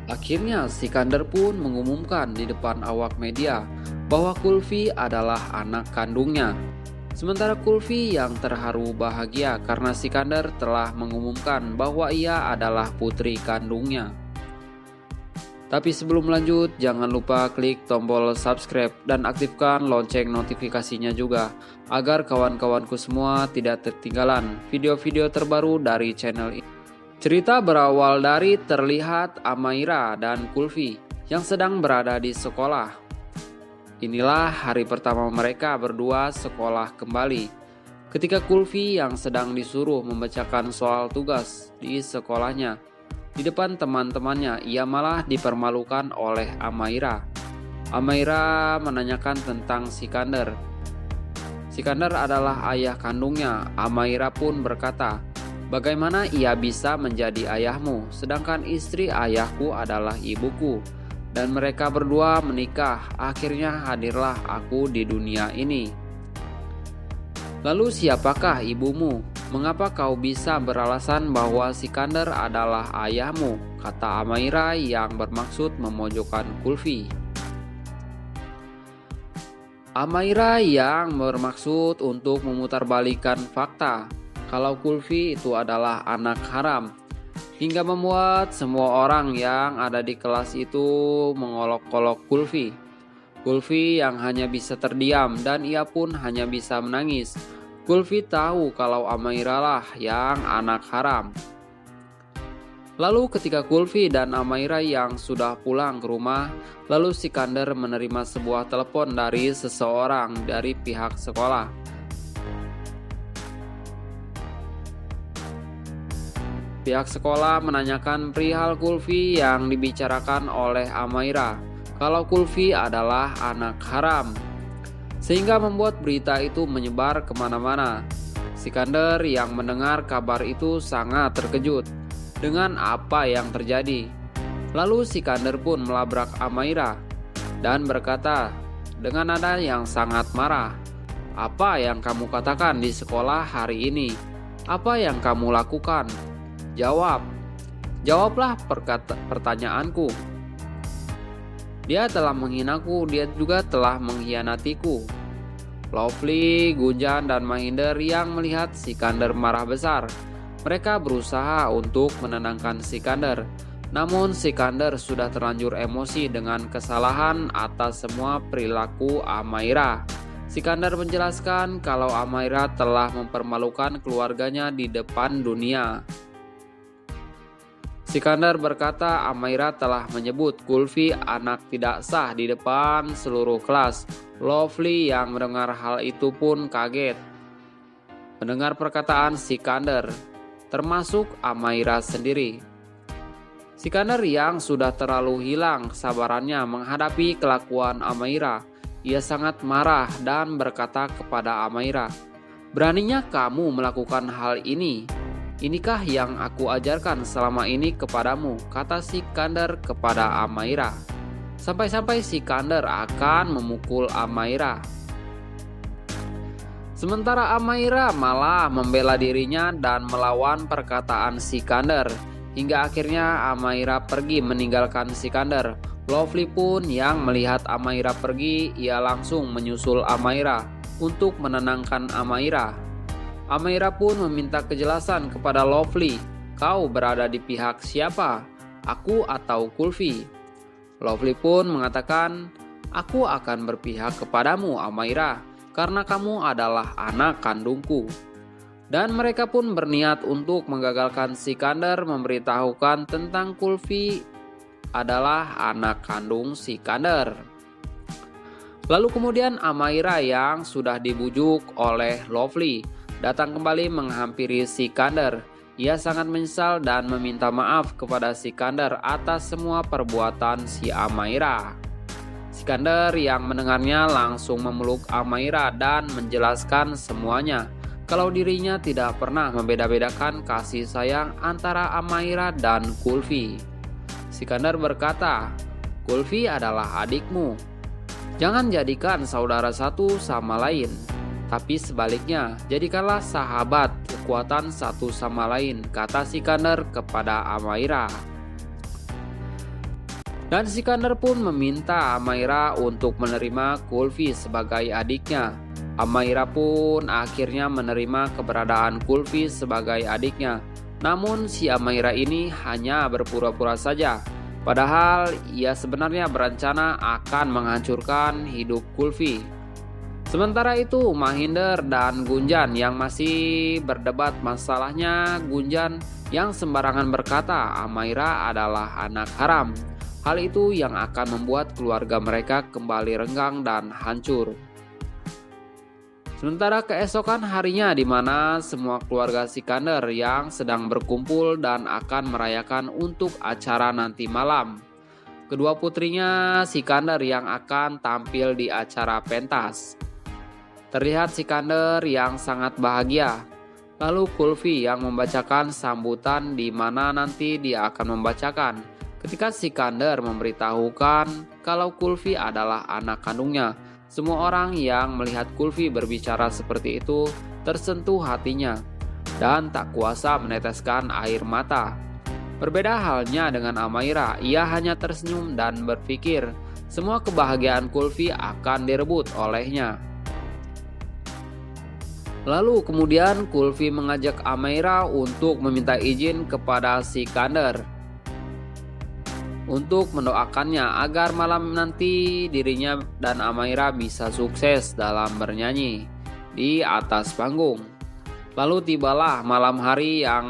Akhirnya Sikandar pun mengumumkan di depan awak media bahwa Kulfi adalah anak kandungnya. Sementara Kulfi yang terharu bahagia karena Sikandar telah mengumumkan bahwa ia adalah putri kandungnya. Tapi sebelum lanjut, jangan lupa klik tombol subscribe dan aktifkan lonceng notifikasinya juga, agar kawan-kawanku semua tidak ketinggalan video-video terbaru dari channel ini. Cerita berawal dari terlihat Amaira dan Kulfi yang sedang berada di sekolah. Inilah hari pertama mereka berdua sekolah kembali. Ketika Kulfi yang sedang disuruh membacakan soal tugas di sekolahnya, di depan teman-temannya ia malah dipermalukan oleh Amaira. Amaira menanyakan tentang Sikandar. Sikandar adalah ayah kandungnya. Amaira pun berkata, "Bagaimana ia bisa menjadi ayahmu, sedangkan istri ayahku adalah ibuku, dan mereka berdua menikah. Akhirnya hadirlah aku di dunia ini." "Lalu siapakah ibumu? Mengapa kau bisa beralasan bahwa Sikandar adalah ayahmu?" kata Amaira yang bermaksud memojokkan Kulfi. Amaira yang bermaksud untuk memutarbalikkan fakta kalau Kulfi itu adalah anak haram, hingga membuat semua orang yang ada di kelas itu mengolok-olok Kulfi. Kulfi yang hanya bisa terdiam dan ia pun hanya bisa menangis. Kulfi tahu kalau Amaira lah yang anak haram. Lalu ketika Kulfi dan Amaira yang sudah pulang ke rumah, lalu Sikandar menerima sebuah telepon dari seseorang dari pihak sekolah. Pihak sekolah menanyakan perihal Kulfi yang dibicarakan oleh Amaira, kalau Kulfi adalah anak haram, sehingga membuat berita itu menyebar kemana-mana. Sikandar yang mendengar kabar itu sangat terkejut dengan apa yang terjadi. Lalu Sikandar pun melabrak Amaira dan berkata dengan nada yang sangat marah, "Apa yang kamu katakan di sekolah hari ini? Apa yang kamu lakukan? Jawablah pertanyaanku. Dia telah menghinaku, dia juga telah mengkhianatiku." Lovely, Gunjan, dan Mahinder yang melihat Sikandar marah besar. Mereka berusaha untuk menenangkan Sikandar. Namun Sikandar sudah terlanjur emosi dengan kesalahan atas semua perilaku Amaira. Sikandar menjelaskan kalau Amaira telah mempermalukan keluarganya di depan dunia. Sikandar berkata Amaira telah menyebut Kulfi anak tidak sah di depan seluruh kelas. Lovely yang mendengar hal itu pun kaget mendengar perkataan Sikandar, termasuk Amaira sendiri. Sikandar yang sudah terlalu hilang kesabarannya menghadapi kelakuan Amaira, ia sangat marah dan berkata kepada Amaira, "Beraninya kamu melakukan hal ini? Inikah yang aku ajarkan selama ini kepadamu?" kata Sikandar kepada Amaira. Sampai-sampai Sikandar akan memukul Amaira. Sementara Amaira malah membela dirinya dan melawan perkataan Sikandar, hingga akhirnya Amaira pergi meninggalkan Sikandar. Lovely pun yang melihat Amaira pergi, ia langsung menyusul Amaira untuk menenangkan Amaira. Amaira pun meminta kejelasan kepada Lovely, "Kau berada di pihak siapa? Aku atau Kulfi?" Lovely pun mengatakan, "Aku akan berpihak kepadamu, Amaira, karena kamu adalah anak kandungku." Dan mereka pun berniat untuk menggagalkan Sikandar memberitahukan tentang Kulfi adalah anak kandung Sikandar. Lalu kemudian Amaira yang sudah dibujuk oleh Lovely datang kembali menghampiri Sikandar. Ia sangat menyesal dan meminta maaf kepada Sikandar atas semua perbuatan si Amaira. Sikandar yang mendengarnya langsung memeluk Amaira dan menjelaskan semuanya, kalau dirinya tidak pernah membeda-bedakan kasih sayang antara Amaira dan Kulfi. Sikandar berkata, "Kulfi adalah adikmu. Jangan jadikan saudara satu sama lain, tapi sebaliknya jadikanlah sahabat, kekuatan satu sama lain," kata Sikandar kepada Amaira. Dan Sikandar pun meminta Amaira untuk menerima Kulfi sebagai adiknya. Amaira pun akhirnya menerima keberadaan Kulfi sebagai adiknya. Namun si Amaira ini hanya berpura-pura saja. Padahal ia sebenarnya berencana akan menghancurkan hidup Kulfi. Sementara itu Mahinder dan Gunjan yang masih berdebat. Masalahnya Gunjan yang sembarangan berkata Amaira adalah anak haram. Hal itu yang akan membuat keluarga mereka kembali renggang dan hancur. Sementara keesokan harinya di mana semua keluarga Sikandar yang sedang berkumpul dan akan merayakan untuk acara nanti malam. Kedua putrinya Sikandar yang akan tampil di acara pentas. Terlihat Sikandar yang sangat bahagia. Lalu Kulfi yang membacakan sambutan di mana nanti dia akan membacakan. Ketika Sikandar memberitahukan kalau Kulfi adalah anak kandungnya, semua orang yang melihat Kulfi berbicara seperti itu tersentuh hatinya dan tak kuasa meneteskan air mata. Berbeda halnya dengan Amaira, ia hanya tersenyum dan berpikir semua kebahagiaan Kulfi akan direbut olehnya. Lalu kemudian Kulfi mengajak Amaira untuk meminta izin kepada Sikandar untuk mendoakannya agar malam nanti dirinya dan Amaira bisa sukses dalam bernyanyi di atas panggung. Lalu tibalah malam hari yang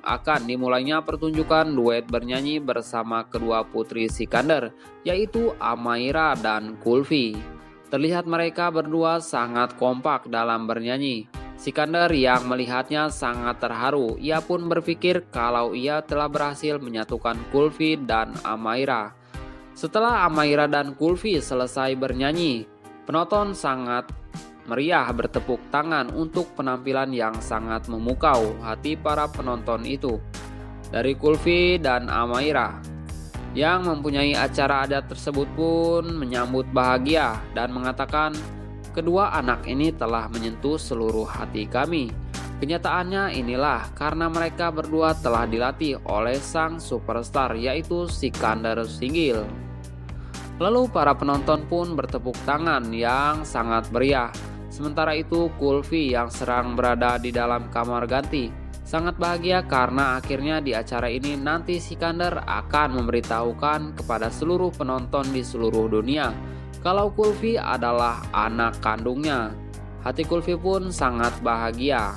akan dimulainya pertunjukan duet bernyanyi bersama kedua putri Sikandar, yaitu Amaira dan Kulfi. Terlihat mereka berdua sangat kompak dalam bernyanyi. Sikandar yang melihatnya sangat terharu. Ia pun berpikir kalau ia telah berhasil menyatukan Kulfi dan Amaira. Setelah Amaira dan Kulfi selesai bernyanyi, penonton sangat meriah bertepuk tangan untuk penampilan yang sangat memukau hati para penonton itu. Dari Kulfi dan Amaira yang mempunyai acara adat tersebut pun menyambut bahagia dan mengatakan, kedua anak ini telah menyentuh seluruh hati kami. Kenyataannya inilah karena mereka berdua telah dilatih oleh sang superstar yaitu Sikandar Singgil. Lalu para penonton pun bertepuk tangan yang sangat meriah. Sementara itu Kulfi yang sedang berada di dalam kamar ganti sangat bahagia karena akhirnya di acara ini nanti Sikandar akan memberitahukan kepada seluruh penonton di seluruh dunia kalau Kulfi adalah anak kandungnya. Hati Kulfi pun sangat bahagia.